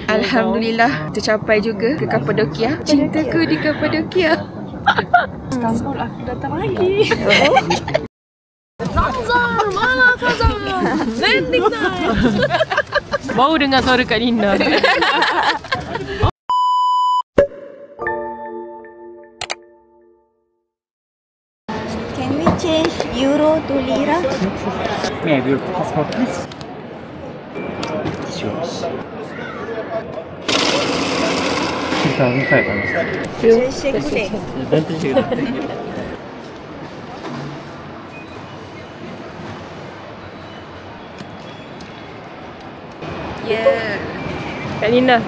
Alhamdulillah tercapai juga ke Kapadokia. Cintaku di Kapadokia. Istanbul aku datang lagi. Nazar, mana Fazal? Landing time. Baru dengar suara Kak Linda. Can we change euro to lira? May I have your passport, please? It's yours. 2,500. Teşekkürler. Ben teşekkür ederim. Yeah. Kak Linda.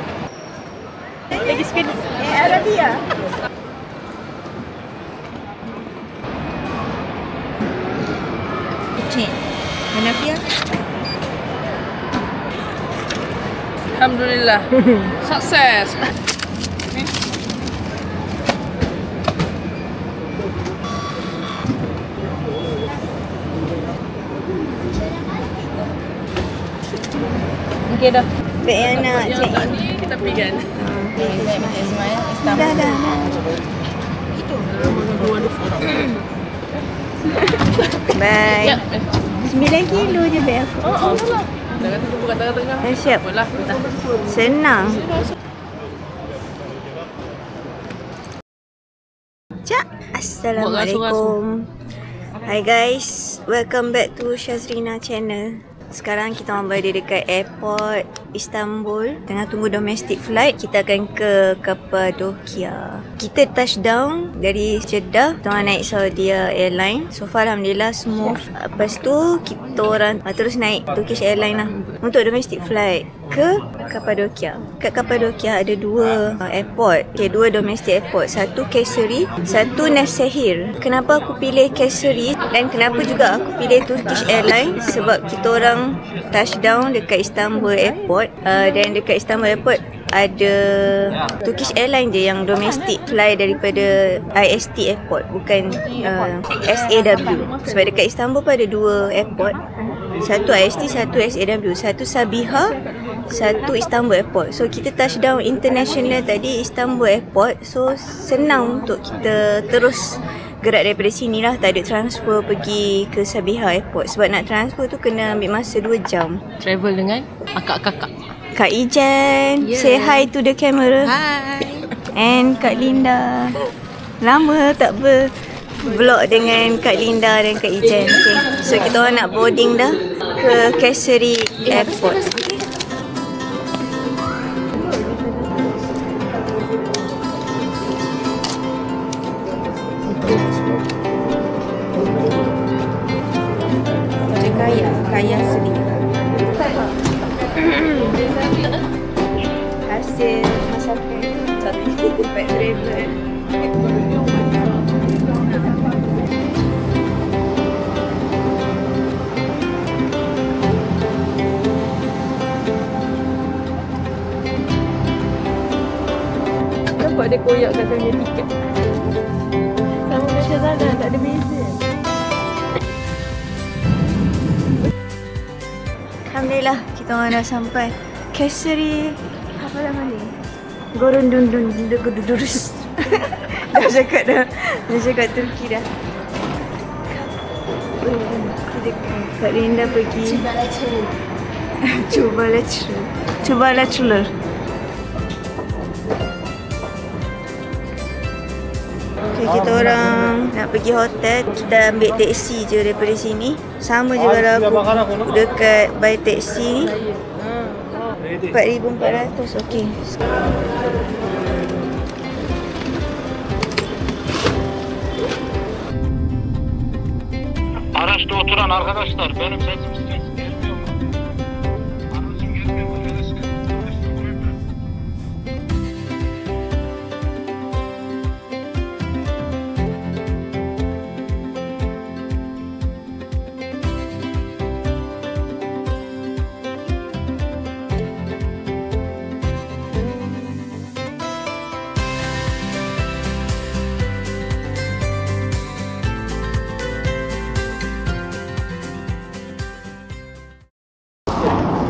Lagi sekali. Arabia. Change. Hanafiya? Alhamdulillah. Sukses. Okey dah. Baik nak Yang check tak in. ni kita pergi kan. Dah. Bye. 9 kilo je beg aku. Oh, salah. Dah kata tunggu kat tengah-tengah. Dah siap. Apalah, dah. Senang. Cak. Assalamualaikum. Hi guys, welcome back to Shazrina channel. Sekarang kita orang berada dekat airport Istanbul. Tengah tunggu domestic flight. Kita akan ke Kapadokia. Kita touchdown dari Jeddah. Kita orang naik Saudi Airline. So far Alhamdulillah smooth. Lepas tu kita orang terus naik Turkish Airline lah untuk domestic flight ke Kapadokia. Kat Kapadokia ada dua airport. Okay, dua domestic airport. Satu Kayseri, satu Nevşehir. Kenapa aku pilih Kayseri dan kenapa juga aku pilih Turkish Airline? Sebab kita orang touchdown dekat Istanbul Airport. Dan dekat Istanbul Airport ada Turkish Airline je yang domestic fly daripada IST Airport, bukan SAW. Sebab dekat Istanbul pun ada dua airport. Satu IST, satu SAW. Satu Sabiha, satu Istanbul Airport. So kita touchdown international tadi Istanbul Airport. So senang untuk kita terus gerak daripada sini lah. Tak ada transfer pergi ke Sabiha Airport. Sebab nak transfer tu kena ambil masa 2 jam. Travel dengan akak-kakak. Kak Ijan, say hi to the camera. Hi. And Kak Linda. Lama tak vlog dengan Kak Linda dan Kak Ijan. Okay. So kita orang nak boarding dah ke Kayseri Airport. Kaya sedih. Hasil masakan Pet Travel. Nampak dia koyak kat sana tiket. Sama dengan Syazana, tak ada beza. Alhamdulillah kita orang dah sampai Kayseri. Apa nama ni? Gorundundun Durus. Dah cakap Turki dah. Kak Linda pergi Çubalacılar. Okay, kita orang nak pergi hotel. Kita ambil teksi je daripada sini. Sama je kalau aku dekat by teksi ni 4,400. Okey. Araçta oturan arkadaşlar benim sesim gelmiyor mu? Anonsum gelmiyor mu arkadaşlar?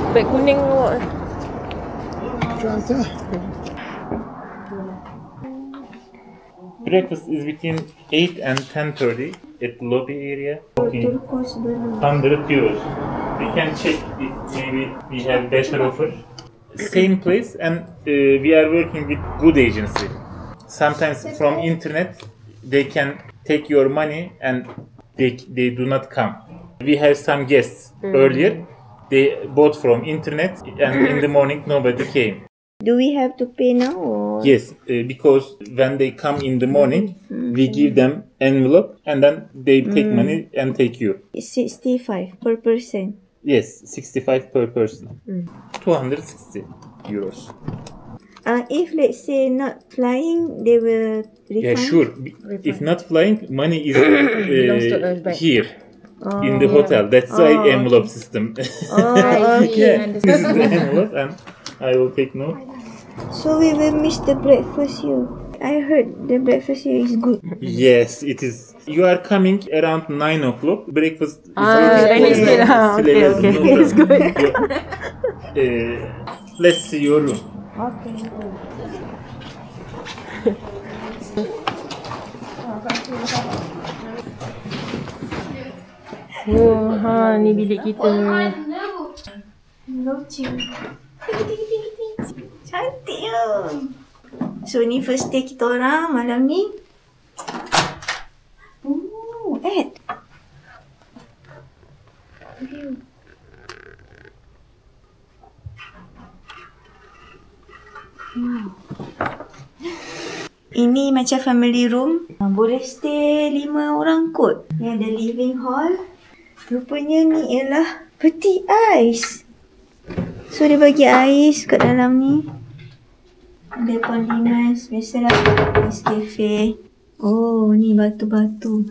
Beg kuning awak. Breakfast is between 8 and 10:30 at the lobby area. Okay. 100 euros. We can check if maybe we have better offer. Same place, and we are working with good agency. Sometimes from internet they can take your money and they do not come. We have some guests earlier. They bought from internet and in the morning nobody came. Do we have to pay now or? Yes, because when they come in the morning, we give them envelope and then they take money and take you. 65 per person. Yes, 65 per person. 260 euros. If let's say not flying, they will refund? Yeah, sure. If not flying, money is here in the hotel. That's why envelope system. Yeah, this is the envelope and I will take note. So we will miss the breakfast here. I heard the breakfast here is good. Yes, it is. You are coming around 9 o'clock. Breakfast is okay. It's good. Let's see your room. Okay. Oh, ni bilik kita. Loceng. Cantik ya. So ni first day kita orang malam ni. Oh, Ed. View. Ini macam family room. Boleh stay 5 orang kot. Ni ada living hall. Rupanya ni ialah peti ais. So dia bagi ais kat dalam ni. Ada condiments. Biasalah Nescafe. Oh ni batu-batu.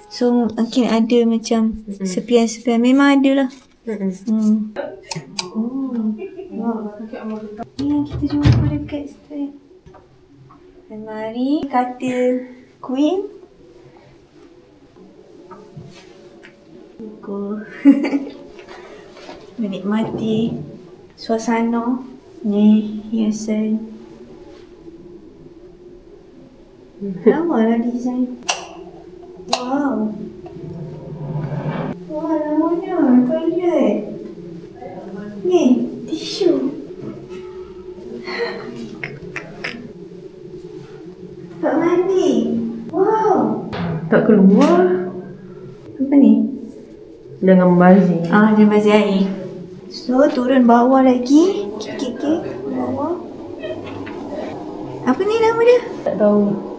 So mungkin ada macam sepian-sepian. Memang ada lah. Oh. Wow. Ni yang kita jumpa dekat street. Almari, katil queen. Aku menikmati suasana. Ni hiasan. Lawa lah design. Wow. Wah, lamanya toilet. Ni, tisu. Tak mandi. Wow. Tak keluar. Apa ni? Dengan bazir. Dia bazir air. So, turun bawah lagi. Kik. Bawah. Apa ni nama dia? Tak tahu.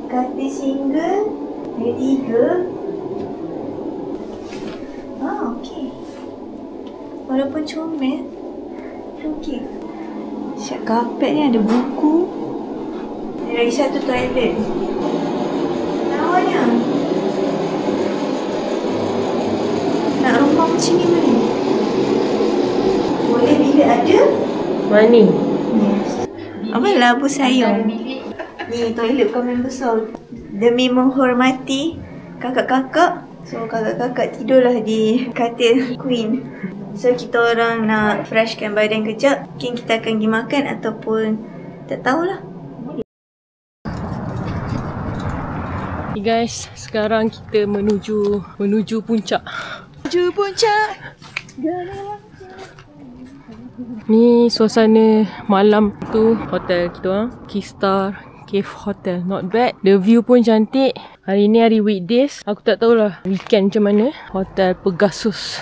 Katil single. Ada 3. Okey. Walaupun comel. Okey. Siap karpet ni ada buku. Ada lagi satu toilet. Lawanya. Nak rumah macam ni boleh? Boleh bila ada? Mani. Yes. Apa labu sayur? Ni toilet komen besar. Demi menghormati kakak-kakak. So kakak-kakak tidurlah di katil queen. So kita orang nak freshkan badan kejap. Mungkin kita akan pergi makan ataupun tak tahulah. Okay guys, sekarang kita menuju puncak. Menuju puncak. Ni suasana malam tu hotel kita, Keystar Cave Hotel. Not bad. The view pun cantik. Hari ni hari weekdays. Aku tak tahulah weekend macam mana. Hotel Pegasus.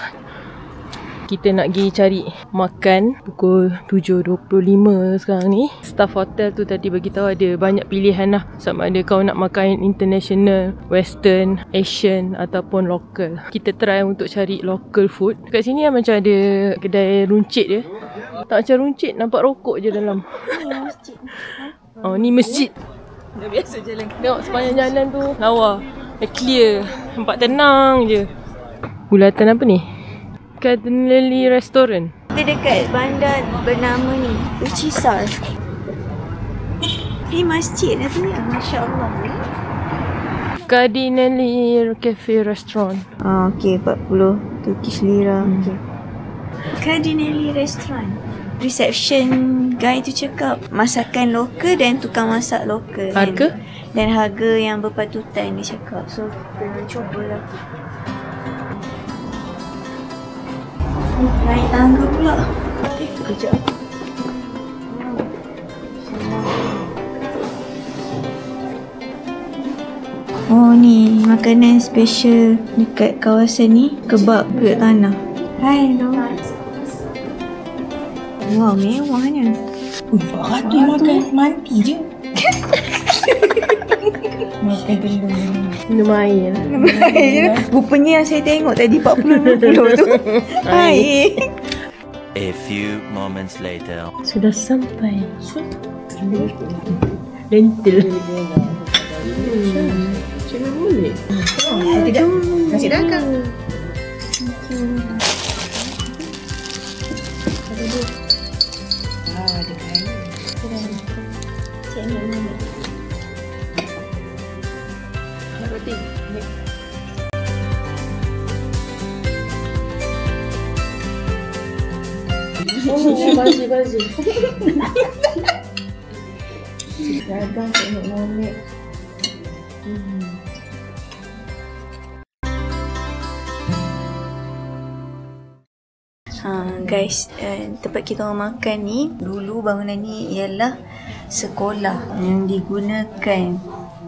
Kita nak pergi cari makan pukul 7.25 sekarang ni. Staff hotel tu tadi bagi tahu ada banyak pilihan lah. Sama ada kau nak makan international, western, Asian ataupun local. Kita try untuk cari local food. Kat sini lah macam ada kedai runcit dia. Tak macam runcit, nampak rokok je dalam. Oh, ni masjid. Dah biasa jalan. Tengok sepanjang jalan tu lawa. Clear. Nampak tenang je. Bulatan apa ni? Cardinelli Restaurant. Kita dekat bandar bernama ni Ucisar. Ni masjid lah tu ya. Masya Allah. Cardinelli Cafe Restaurant. Okey, 40 Turkish lira. Okay. Cardinelli Restaurant. reception guy tu cakap masakan lokal dan tukang masak lokal. Harga? Dan harga yang berpatutan dia cakap. So kita cubalah. Naik tangga pula. Kejap. Oh ni makanan special dekat kawasan ni, kebab kulit tanah. Hai, hello. Wah, mewahnya. Ratu makan mati je. Makan telur. Minum air lah. Rupanya yang saya tengok tadi 40-50 tu. Air. A few moments later. Sudah sampai. Lentil. Macam boleh. Tidak. Kasih dagang. Ada kain. Cik ambil mana? Roti. Oh, basi. Dagang tengok molek. Guys, tempat kita orang makan ni, dulu bangunan ni ialah sekolah yang digunakan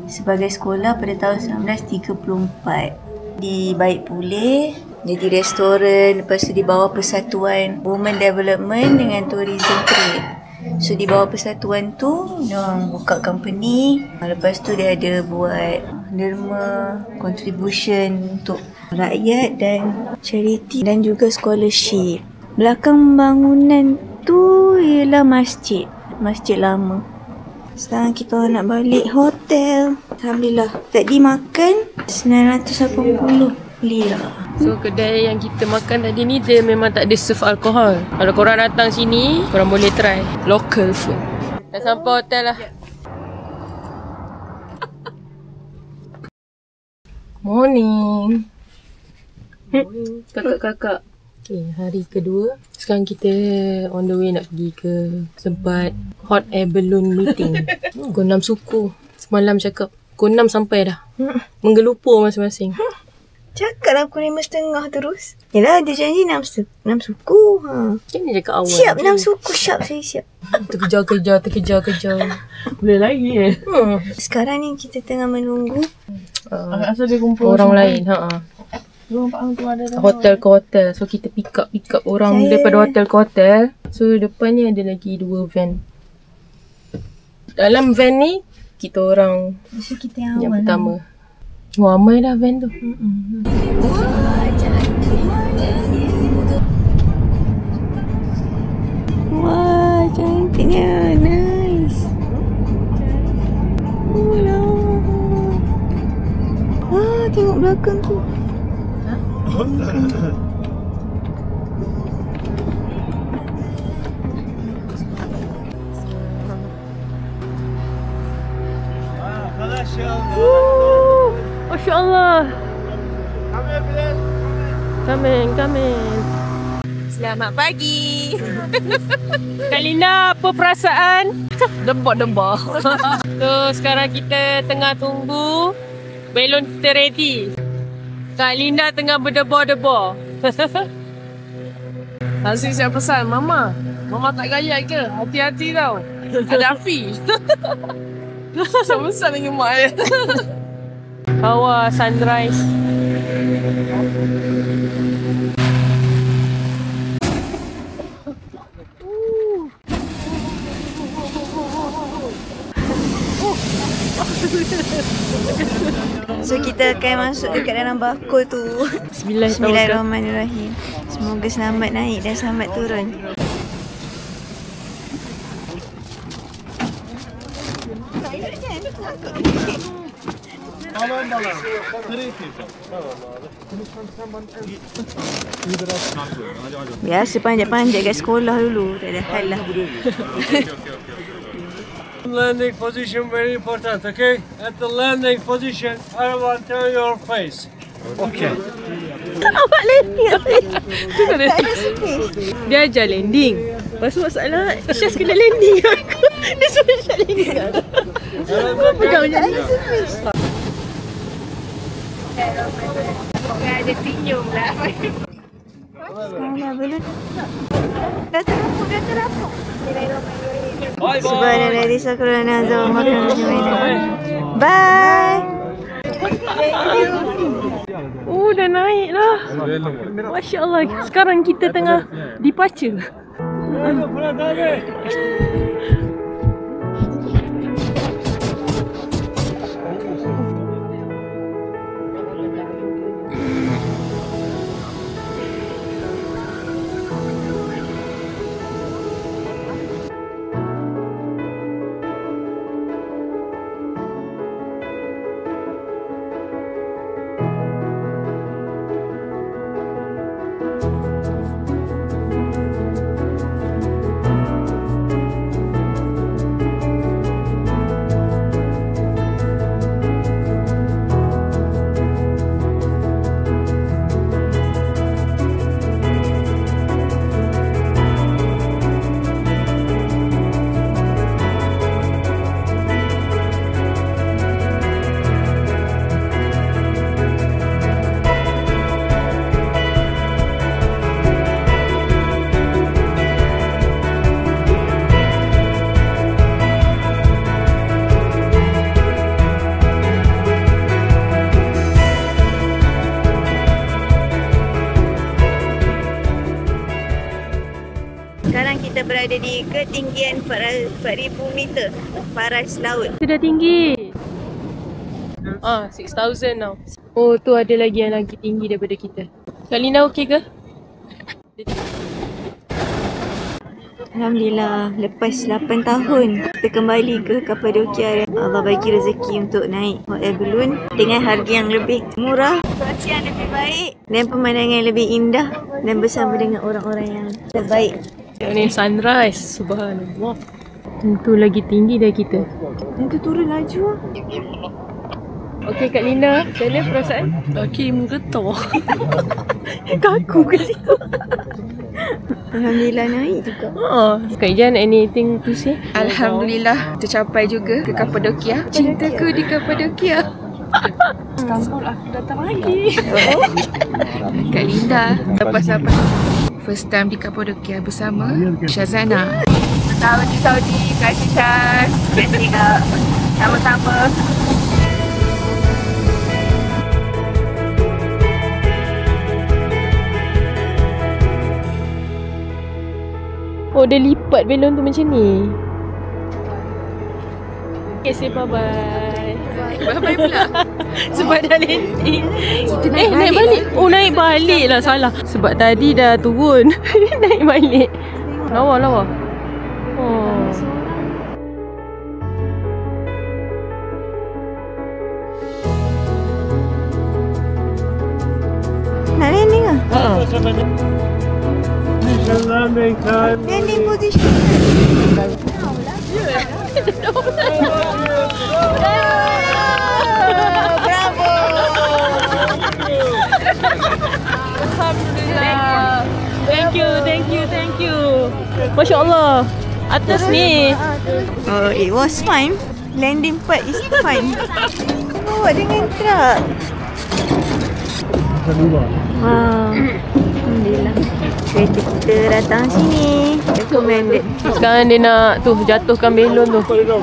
sebagai sekolah pada tahun 1934. Dibaik pulih jadi restoran, lepas tu di bawah Persatuan Women Development dengan Tourism Trade. So di bawah persatuan tu diorang buka company, lepas tu dia ada buat derma, contribution untuk rakyat dan charity dan juga scholarship. Belakang bangunan tu ialah masjid lama. Sekarang kita nak balik hotel. Alhamdulillah. Tadi makan 980 lira. So kedai yang kita makan tadi ni dia memang tak ada serve alkohol. Kalau korang datang sini, korang boleh try local food. Dah sampai hotel lah. Morning. Kakak-kakak. Okay, hari kedua. Sekarang kita on the way nak pergi ke tempat hot air balloon meeting. Pukul 6 suku. Semalam cakap pukul 6 sampai dah. Menggelupur masing-masing. Cakap lah pukul 5.30 terus. Yelah dia janji 6 suku. Macam ni cakap awal. Siap 6 suku, siap saya siap. Terkejar. Boleh lagi Sekarang ni kita tengah menunggu Asal dia kumpul orang lain. Hotel ke hotel. So kita pick up orang daripada hotel ke hotel. So depan ni ada lagi 2 van. Dalam van ni kita orang so, kita yang pertama. Ramai dah van tu. Wah, cantiknya. Nice. Tengok belakang tu. Masya Allah. Coming. Selamat pagi. Kalina, apa perasaan? Dembak. So sekarang kita tengah tunggu balon kita ready. Kak Linda tengah berdebar-debar. Aziz yang pesan, Mama tak gayat ke? Hati-hati tau. Ada api. Sama besar dengan mak ya. Bawah sunrise. So kita akan masuk dekat dalam bakul tu. Bismillahirrahmanirrahim. Semoga selamat naik dan selamat turun. Biasa panjat-panjat kat sekolah dulu. Tak ada hal lah. Landing position very important, okay? At the landing position, I want to turn your face. Okay. Awak landing. Dia ajar landing. Lepas tu masalah Syaz kena landing aku. Dia suruh Syaz landing. Pegang macam ni. Ada senyum lah. Dah terapuk. Subhanallah, sakrana zaman makan macam mana. Bye. Oh, dah naik lah. Masya Allah. Sekarang kita tengah departure. Sekarang kita berada di ketinggian 4,000 meter paras laut. Sudah tinggi. 6,000 now. Oh, tu ada lagi yang lagi tinggi daripada kita. Kak Lina okey ke? Alhamdulillah, lepas 8 tahun kita kembali ke Kapadokia. Allah bagi rezeki untuk naik hotel balloon dengan harga yang lebih murah, cuaca yang lebih baik dan pemandangan yang lebih indah dan bersama dengan orang-orang yang terbaik. Ini sunrise, subhanallah. Itu lagi tinggi dari kita. Nanti turun laju. Okey Kak Linda, macam mana perasaan? Kaki menggetar. Kaku ke situ. Alhamdulillah naik juga. Kak Ijan, anything to say? Alhamdulillah tercapai juga ke Kapadokia. Cintaku di Kapadokia. Istanbul aku datang lagi. Kak Linda lepas first time di Kapadokia bersama Syazana. Tahun di Saudi, kasih Syaz. Biasa sama-sama. Oh, dia lipat belon tu macam ni. Okay, say bye-bye. Bye-bye pula. Sebab dah landing. Naik balik. Oh, naik balik lah, salah. Sebab tadi dah turun. Naik balik. Lawa. Oh. Nak landing lah? Landing time. Landing position. Bravo. Alhamdulillah. Thank you. Masya Allah. Atas ni. Oh, it was fine. Landing part is fine. Bawa dengan truck. Wow. Alhamdulillah. Kereta kita datang sini. Recommended. Sekarang dia nak tu jatuhkan belon tu.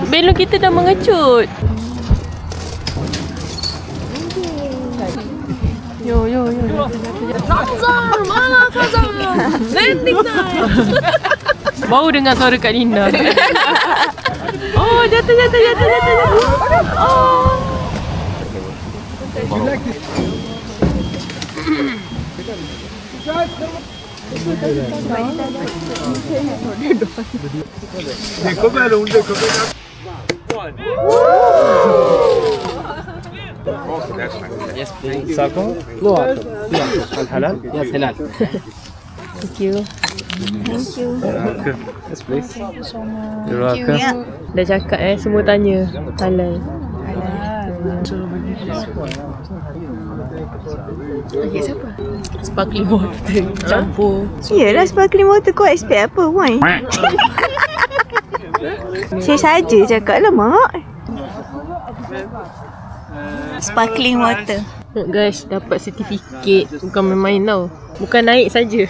Belon kita dah mengecut. Yo. Nazar, mana Nazar? Landing time. Baru dengar suara Kak Linda. Oh, jatuh. Oh. Yes, please. Sako? No, halal? Yes, halal. Thank you. Yes, please. You're welcome. Dah cakap semua tanya halal. Okay, siapa? Sparkling water campur. Yelah, sparkling water kau expect apa? Wine. Saya saja cakap lah, Mak. Sparkling water. Look guys, dapat sertifikat. Bukan main-main tau. Bukan naik saja.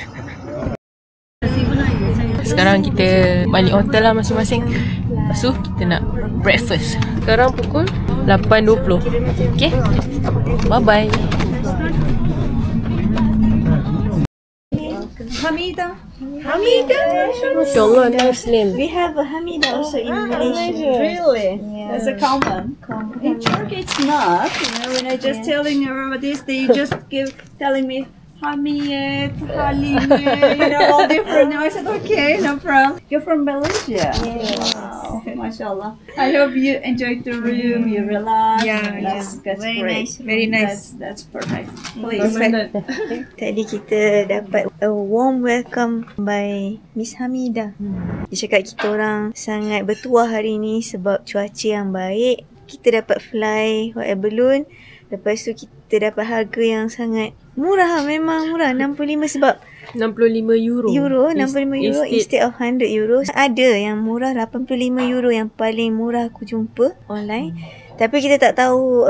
Sekarang kita balik hotel lah masing-masing. Lepas tu kita nak breakfast. Sekarang pukul 8.20. Okay, bye-bye. Hamida. Masya Allah, nice name. We have a Hamida also in Malaysia. Really? Yeah. That's a common. In Turkey, it's not. You know, when I just telling everybody this, they just telling me Hamiyet, Halimiyet, you know, all different. I said, okay, no problem. You're from Malaysia. Yes. Wow, mashallah. I hope you enjoyed the room. You relaxed. Yeah, that's very great. nice, very nice. That's perfect. Please. Tadi kita dapat a warm welcome by Miss Hamida. Dia cakap kita orang sangat bertuah hari ni sebab cuaca yang baik. Kita dapat fly hot air balloon. Lepas tu kita dapat harga yang sangat murah, memang murah, 65 sebab 65 euro. 65 euro instead of 100 euro. Ada yang murah 85 euro, yang paling murah aku jumpa online. Tapi kita tak tahu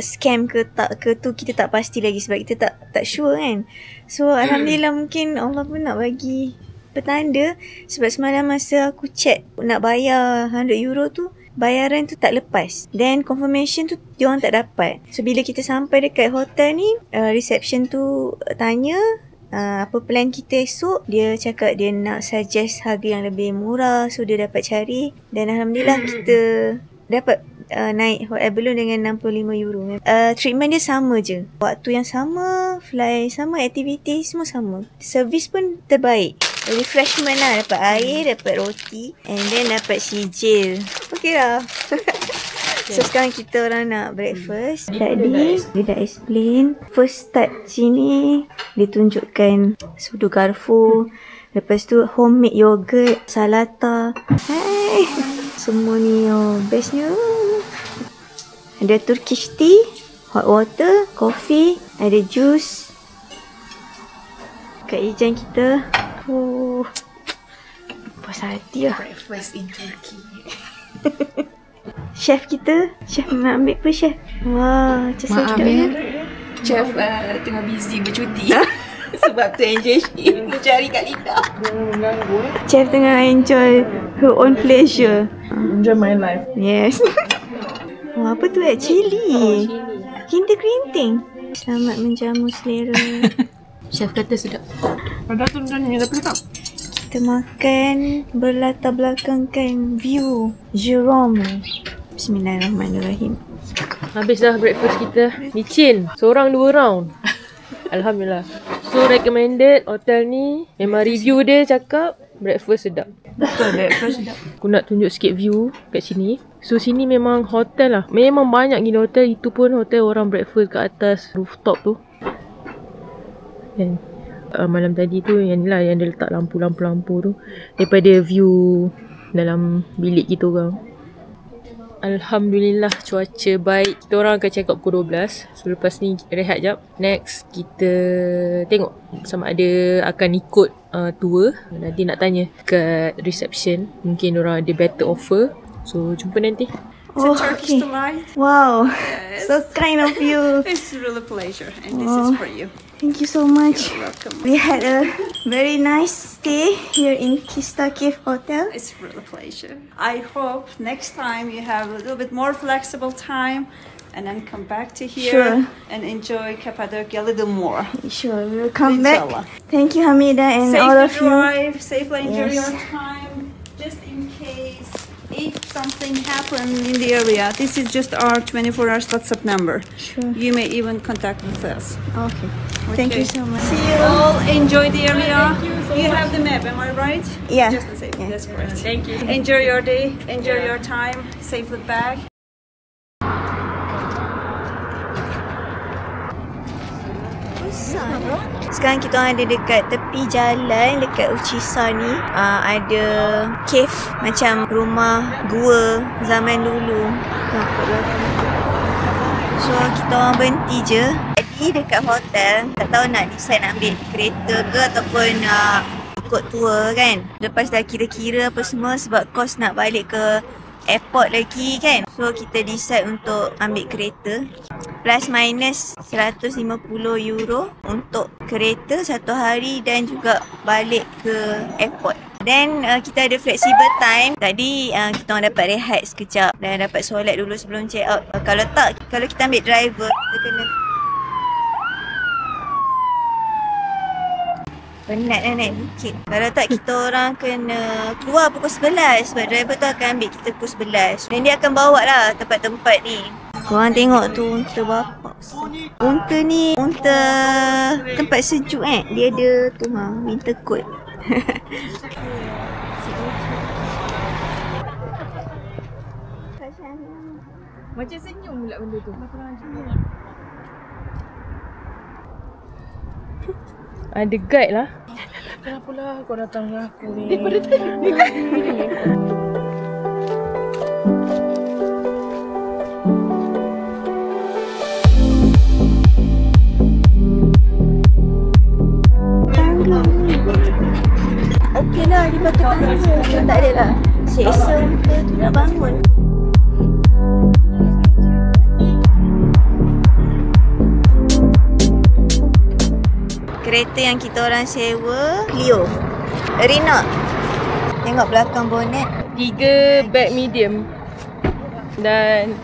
scam ke tak ke tu, kita tak pasti lagi sebab kita tak sure kan. So alhamdulillah, mungkin Allah pun nak bagi petanda sebab semalam masa aku check nak bayar 100 euro tu, bayaran tu tak lepas. Then confirmation tu diorang tak dapat. So bila kita sampai dekat hotel ni, reception tu tanya apa plan kita esok. Dia cakap dia nak suggest harga yang lebih murah. So dia dapat cari. Dan alhamdulillah kita dapat naik hot air balloon dengan 65 euro. Treatment dia sama je. Waktu yang sama, fly sama, activity semua sama. Service pun terbaik. Refreshment lah. Dapat air, dapat roti, and then dapat sijil. Okay lah. So sekarang kita orang nak breakfast. Tadi dia dah explain. First start sini dia tunjukkan sudu garfu. Lepas tu homemade yogurt, salata. Hai, semua ni bestnya. Ada Turkish tea, hot water, coffee, ada juice. Kak Ijan kita. Puas hati lah. Breakfast in Turkey. Chef kita, chef nak ambil apa chef? Wah, macam Maaf sedap ya, ya. Chef tengah busy bercuti. Sebab tu enjoy mencari kat lidah. Chef tengah enjoy her own pleasure. Enjoy my life. Yes. Wah, apa tu chili. Kinting-kinting. Selamat menjamu selera. Chef kata sedap. Ada tu macam ni, tapi tak. Kita makan berlatar belakangkan view Jerome. Bismillahirrahmanirrahim. Habis dah breakfast kita. Licin. Seorang 2 round. Alhamdulillah. So recommended hotel ni. Memang review dia cakap breakfast sedap. Breakfast sedap. Aku nak tunjuk sikit view kat sini. So sini memang hotel lah. Memang banyak gila hotel. Itu pun hotel orang breakfast kat atas rooftop tu. Dan malam tadi tu yang ni lah, yang dia letak lampu-lampu tu daripada view dalam bilik kita orang. Alhamdulillah cuaca baik. Kita orang akan check out pukul 12. So lepas ni rehat jap. Next kita tengok sama ada akan ikut tour. Nanti nak tanya kat reception. Mungkin orang ada better offer. So jumpa nanti. It's a Turkish delight. Wow. Yes. So kind of you. It's really a pleasure, and this is for you. Thank you so much. You're welcome. We had a very nice stay here in Kista Cave Hotel. It's really a pleasure. I hope next time you have a little bit more flexible time and then come back to here Sure. and enjoy Cappadocia a little more. Sure, we will come Inshallah. back. Thank you, Hamida, and all Safely of you. drive, safely enjoy Yes. your time. Just in case if something happened in the area, this is just our 24 hours WhatsApp number. Sure. You may even contact with us. Okay. Thank you so much. See you all. Enjoy the area. You have the map, am I right? Yeah. Just the same. Yeah. That's correct. Thank you. Enjoy your day. Enjoy your time. Safely back. Sekarang kita orang ada dekat tepi jalan dekat Uchisa ni. Ada cave macam rumah gua zaman dulu. Tengok kat belakang. So kita orang berhenti je. Tadi lagi dekat hotel. Tak tahu nak decide nak ambil kereta ke ataupun ikut tour kan. Lepas dah kira-kira apa semua sebab kos nak balik ke airport lagi kan. So kita decide untuk ambil kereta. Plus minus 150 euro untuk kereta satu hari dan juga balik ke airport. Then kita ada flexible time. Tadi kita orang dapat rehat sekejap dan dapat solat dulu sebelum check out. Kalau tak, kalau kita ambil driver, kita kena penat kan naik bukit. Kalau tak, kita orang kena keluar pukul 11 sebab driver tu akan ambil kita pukul 11. Dan dia akan bawa lah tempat-tempat ni. Korang tengok tu unta bapak. Unta ni unta tempat sejuk kan. Dia ada tu winter coat. Macam senyum pula benda tu. Ada guide lah. Kenapa lah kau datang dengan aku ni? Daripada tadi. Okey lah, dia pakai tangga. Tak ada lah. Seksa unta tu nak bangun. Kereta yang kita orang sewa Clio Renault. Tengok belakang bonnet. 3 bag medium dan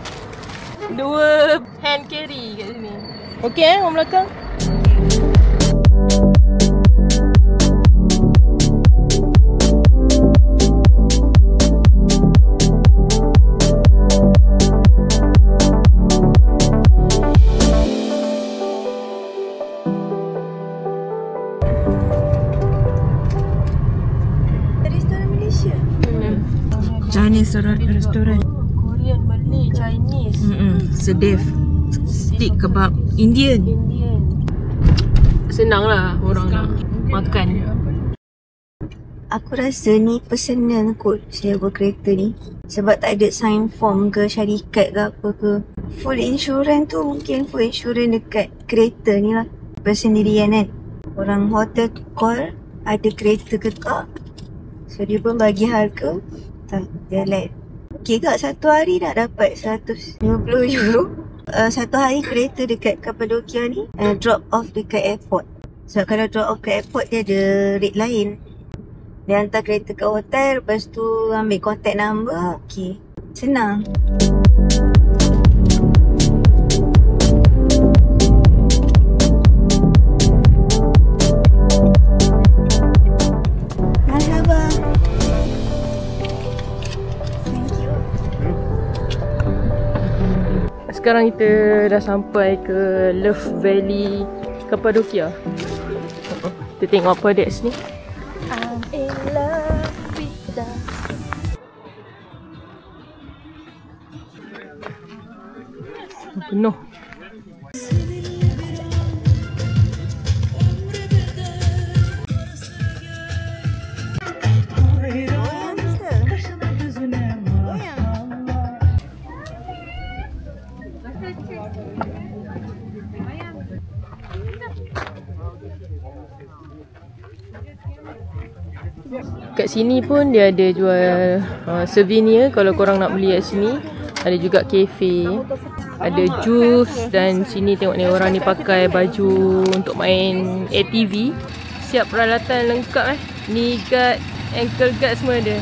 2 hand carry kat sini. Okey orang belakang. Chinese restoran. Korean, Malay, Chinese. Sedef. Steak kebab. Indian. Senang lah orang nak makan. Aku rasa ni personal kot sewa kereta ni. Sebab tak ada sign form ke syarikat ke apa ke. Full insurance tu mungkin full insurance dekat kereta ni lah. Persendirian kan. Orang hotel tu call ada kereta ke tak. So dia pun bagi harga. Dia like okey kak, satu hari dah dapat 150 euro. Satu hari kereta dekat Kapadokia ni drop off dekat airport. Sebab kalau drop off ke airport dia ada rate lain. Dia hantar kereta ke hotel, lepas tu ambil contact number. Okey, senang. Sekarang kita dah sampai ke Love Valley Kapadokia. Kita tengok apa ada sini. I'm in love with the... Penuh. Kat sini pun dia ada jual souvenir kalau korang nak beli kat sini. Ada juga kafe, ada jus dan sini tengok ni orang ni pakai baju untuk main ATV. Siap peralatan lengkap knee guard, ankle guard semua ada.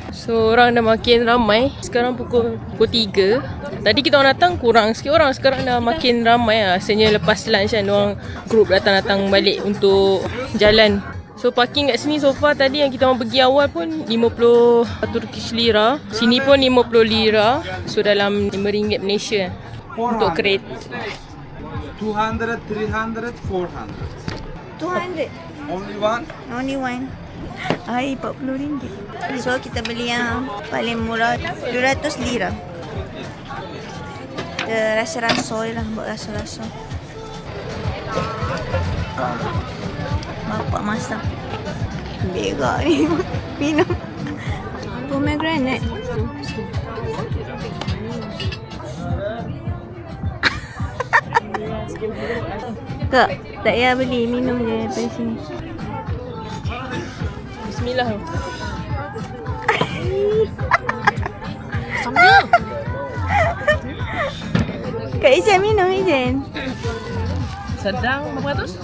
So orang dah makin ramai. Sekarang pukul 3. Tadi kita orang datang kurang sikit orang. Sekarang dah makin ramai lah. Rasanya lepas lunch kan orang group datang-datang balik untuk jalan. So parking kat sini so far tadi yang kita orang pergi awal pun 50 Turkish lira. Sini pun 50 lira. So dalam RM5 Malaysia untuk kereta. 200, 300, 400. 200. Only one? Only one. Hai, RM40. So kita beli yang paling murah 200 lira. Kita rasa-rasa lah, buat rasa-rasa. Bapak masak. Berak ni minum pomegranate. Kak, tak payah beli, minum je daripada sini. Bismillah. Kak Ijen minum, Ijen. Sedang berapa ratus?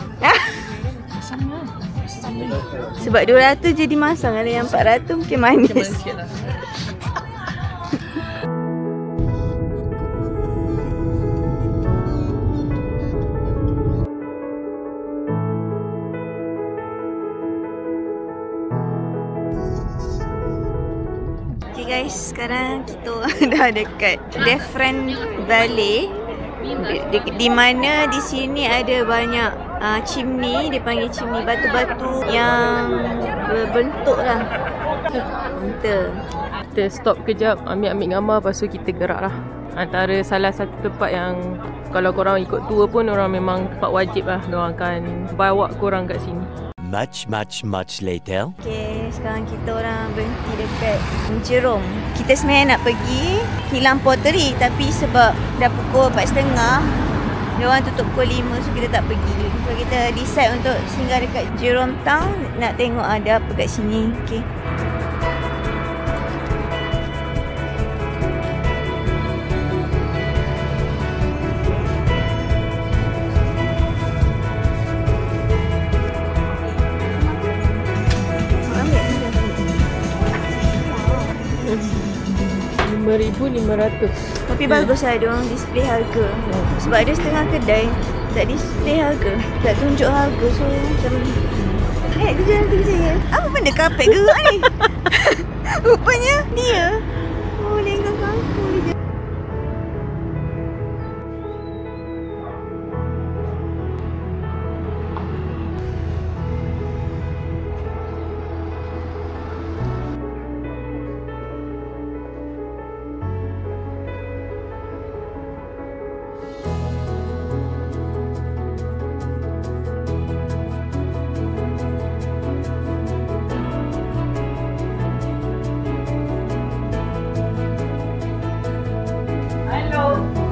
Sebab 200 jadi masam. Kalau yang 400 mungkin manis. Sikit lah. Okay guys, sekarang kita dah dekat Deferent Valley. Di mana di sini ada banyak chimney, dia panggil chimney, batu-batu yang berbentuk lah. Kita stop kejap, ambil gambar, lepas tu kita gerak lah. Antara salah satu tempat yang kalau korang ikut tour pun orang memang tempat wajib lah. Diorang akan bawa korang kat sini. Much later. Okay, sekarang kita orang berhenti dekat Jerome. Kita sebenarnya nak pergi Kilang Pottery, tapi sebab dah pukul 4.30, dia orang tutup pukul 5, so kita tak pergi. So kita decide untuk singgah dekat Jerome Town, nak tengok ada apa kat sini. Okay. RM5,500. Tapi bagus lah diorang display harga. Sebab ada setengah kedai tak display harga, tak tunjuk harga. So macam kerja nanti saya. Apa benda kapet gerak ni? Rupanya dia. Oh, lengkap aku je.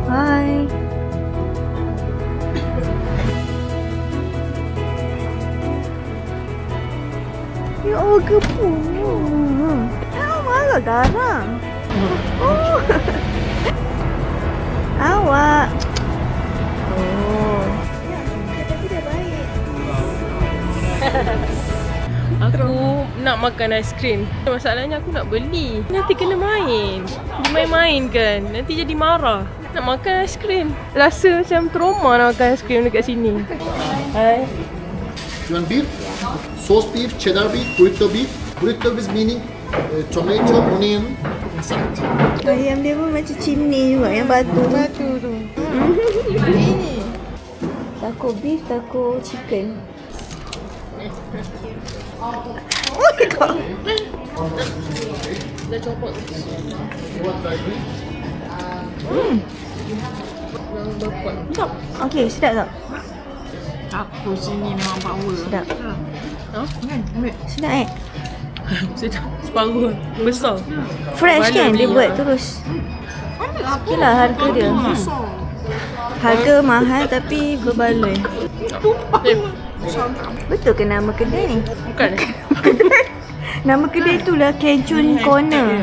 Hai. Ya Allah, gepu. Marah garang. Oh. Awak. Oh. Tapi dah baik. Aku nak makan aiskrim. Masalahnya aku nak beli. Nanti kena main. Main-main kan. Nanti jadi marah. Nak makan aiskrim. Rasa macam trauma nak makan aiskrim dekat sini. Hai. You want beef? Sauce beef, cheddar beef, burrito beef. Burrito is meaning tomato, onion, inside. Ayam dia pun macam chimney juga, yang batu. Batu tu. Ini. Taco beef, taco chicken. Oh my god. Dah copot. Sedap. Okay, sedap tak? Aku sini memang power. Sedap. Ha? Ambil. Sedap Sedap. Separuh. Besar. Fresh kan dia buat terus. Okay lah harga dia. Harga mahal tapi berbaloi. Betul ke nama kedai ni? Bukan. Nama kedai tu lah Cajun Corner.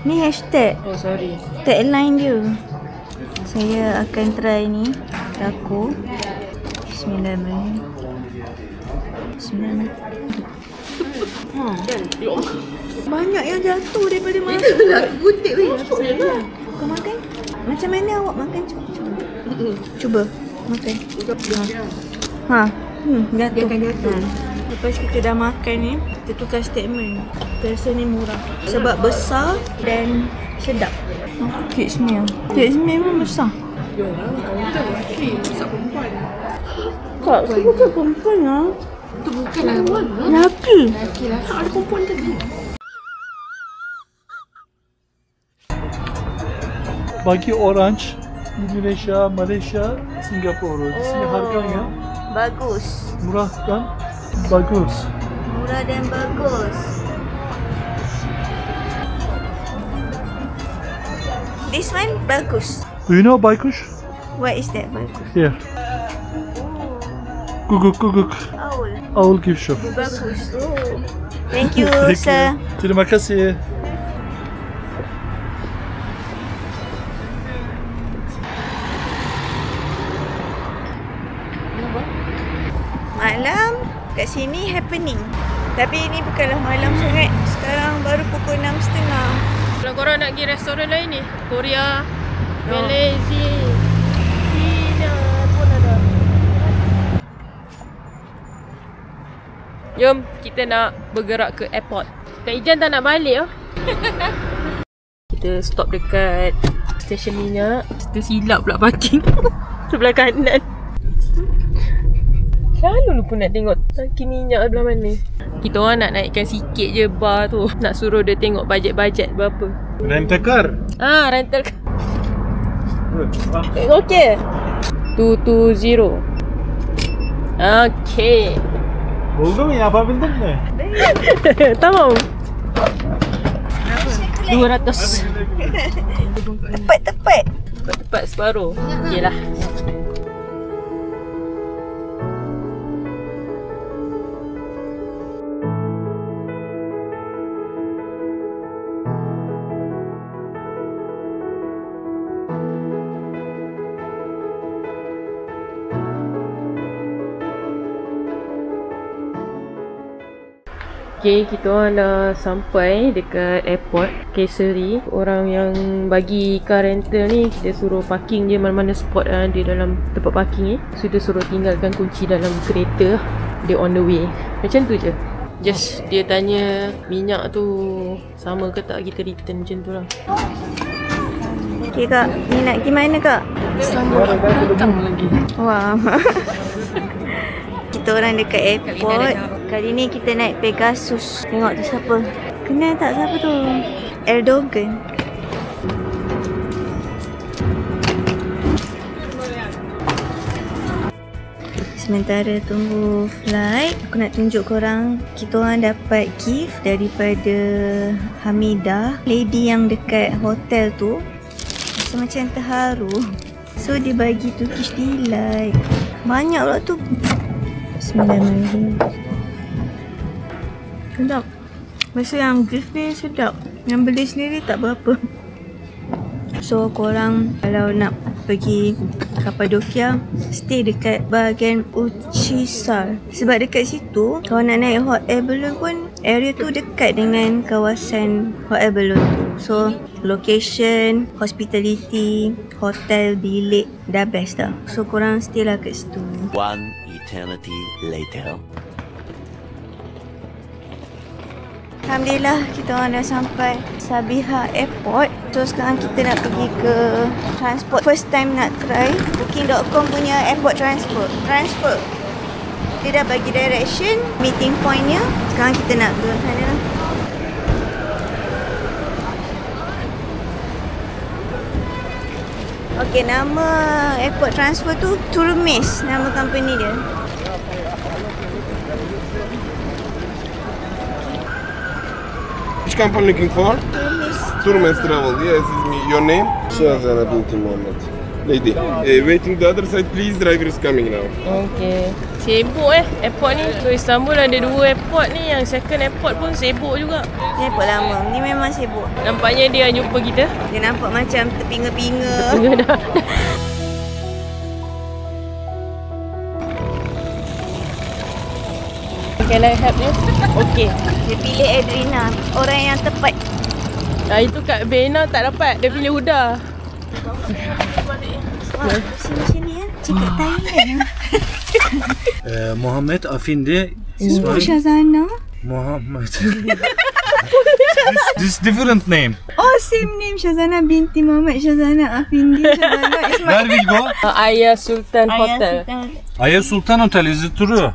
Ni hashtag. Oh sorry. Tagline dia. Saya akan try ni. Taco. Bismillahirrahmanirrahim. Banyak yang jatuh daripada masuk. Gutip weh. Kau makan? Macam mana awak makan? Cuba. Makan. Ha. Jatuh. Dia akan jatuh. Lepas kita dah makan ni, kita tukar statement. Rasa ni murah. Sebab besar dan sedap. Kek semia. Kek semia pun besar. Kak, saya bukan perempuan lah. Itu bukanlah perempuan. Lelaki. Lelaki lah. Tak ada perempuan tadi. Bagi orange, Indonesia, Malaysia, Singapura. Di sini harganya bagus. Murah kan? Bagus. Murah dan bagus. This one bagus. Do you know Baikush? What is that bagus? Here. Guguk. Owl gift shop. Bagus. Thank you, sir. Terima kasih. Malam kat sini happening. Tapi ini bukanlah malam sangat. Sekarang baru pukul 6.30. Kalau korang nak pergi restoran lain ni, Korea, Malaysia, China pun ada. Jom, kita nak bergerak ke airport. Kak Ijan tak nak balik oh. Kita stop dekat stesen minyak. Kita silap pula parking sebelah kanan. Selalu lupa nak tengok tangki minyak sebelah mana. Kita orang nak naikkan sikit je bar tu. Nak suruh dia tengok bajet-bajet berapa. Rental car. Rental car. Okay. 220. Okay. Buldum ya, apa bintang ni? Tamam. 200. Tepat. Tepat separuh. Okay lah. Okay, kita orang dah sampai dekat airport Kayseri. Orang yang bagi car rental ni, kita suruh parking je mana-mana spot dia dalam tempat parking ni. So kita suruh tinggalkan kunci dalam kereta. Dia on the way. Macam tu je. Just dia tanya minyak tu sama ke tak, kita return macam tu lah. Okay kak, ni nak pergi mana kak? Sama datang lagi. Wah. Kita orang dekat airport. Kali ni kita naik Pegasus. Tengok tu siapa. Kenal tak siapa tu? Erdogan. Sementara tunggu flight, aku nak tunjuk korang. Kita orang dapat gift daripada Hamidah, lady yang dekat hotel tu. Rasa macam terharu. So dia bagi Turkish Delight. Banyak pula tu. Bismillahirrahmanirrahim. Sedap. Rasa yang gift ni sedap. Yang beli sendiri tak berapa. So korang kalau nak pergi Kapadokia, stay dekat bahagian Uçhisar. Sebab dekat situ, kalau nak naik hot air balloon pun, area tu dekat dengan kawasan hot air balloon tu. So location, hospitality, hotel, bilik dah best dah. So korang stay lah kat situ. One eternity later. Alhamdulillah kita orang dah sampai Sabiha Airport. So sekarang kita nak pergi ke transport. First time nak try Booking.com punya airport transfer. Dia dah bagi direction, meeting pointnya. Sekarang kita nak ke sana lah. Okay, nama airport transfer tu Turmis, nama company dia. Which company looking for? Turmes Travel. Yes, it's me. Your name? Shazana binti Muhammad. Lady. Waiting the other side, please. Driver is coming now. Okay. Sibuk airport ni. So Istanbul ada 2 airport ni. Yang second airport pun sibuk juga. Ni airport lama. Ni memang sibuk. Nampaknya dia jumpa kita. Dia nampak macam terpinga-pinga. Terpinga dah. Can I help you? Okay. Dia pilih Adrina, orang yang tepat. Itu kat Bena tak dapat. Dia pilih Huda. Wah, sini-sini ya. Cakap Thailand. Muhammad Afindi. Shazana. Muhammad. This different name. Oh, same name. Shazana binti Muhammad. Shazana Afindi. Shazana Ismail. Where we go? Ayah Sultan Hotel. Ayah Sultan Hotel, is it true?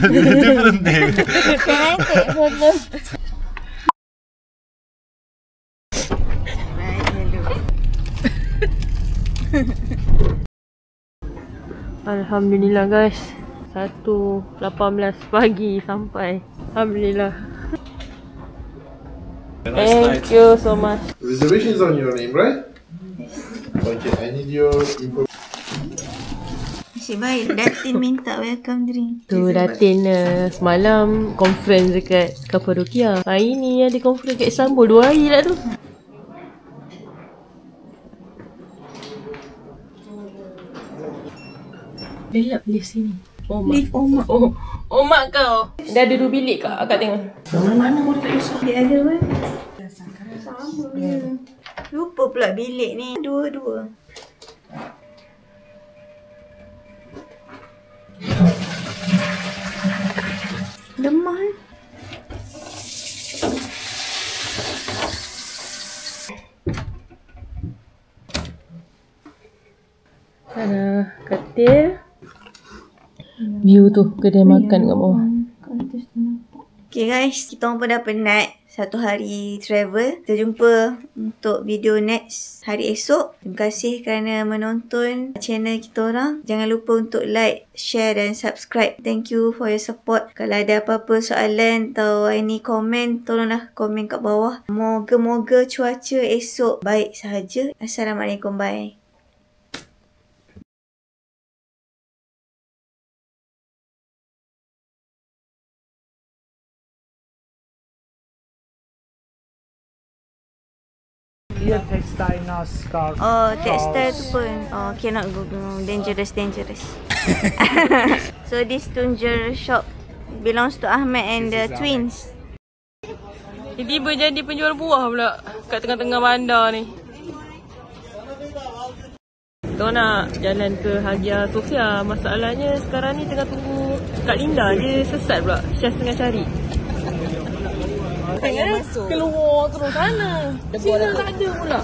Different name. Can I take photo? Alhamdulillah guys, 1:18 pagi sampai. Alhamdulillah. Thank you so much. Reservation is on your name, right? Okay, I need your information. Nasib baik Datin minta welcome drink. Tu Datin semalam conference dekat Kapadokia. Hari ni ada conference kat Istanbul 2 hari dah tu. Belak lift sini. Lift Omak. Omak kau. Dia ada 2 bilik kak. Akak tengok. Mana pun tak kisah. Dia ada kan? Sama je. Lupa pula bilik ni. Dua-dua. Lemah. Ada katil. View tu kedai makan kat bawah. Okay guys, kita pun dah penat satu hari travel. Kita jumpa untuk video next hari esok. Terima kasih kerana menonton channel kita orang. Jangan lupa untuk like, share dan subscribe. Thank you for your support. Kalau ada apa-apa soalan atau any komen, tolonglah komen kat bawah. Moga-moga cuaca esok baik sahaja. Assalamualaikum, bye. Here textile now scarf. Oh, textile tu pun. Oh, cannot go. Dangerous. So this Tunjer shop belongs to Ahmed and the twins. Tiba-tiba jadi penjual buah pula kat tengah-tengah bandar ni. Kita nak jalan ke Hagia Sophia. Masalahnya sekarang ni tengah tunggu Kak Linda. Dia sesat pula. Syaz tengah cari. Keluar terus sana. Sini tak ada pula.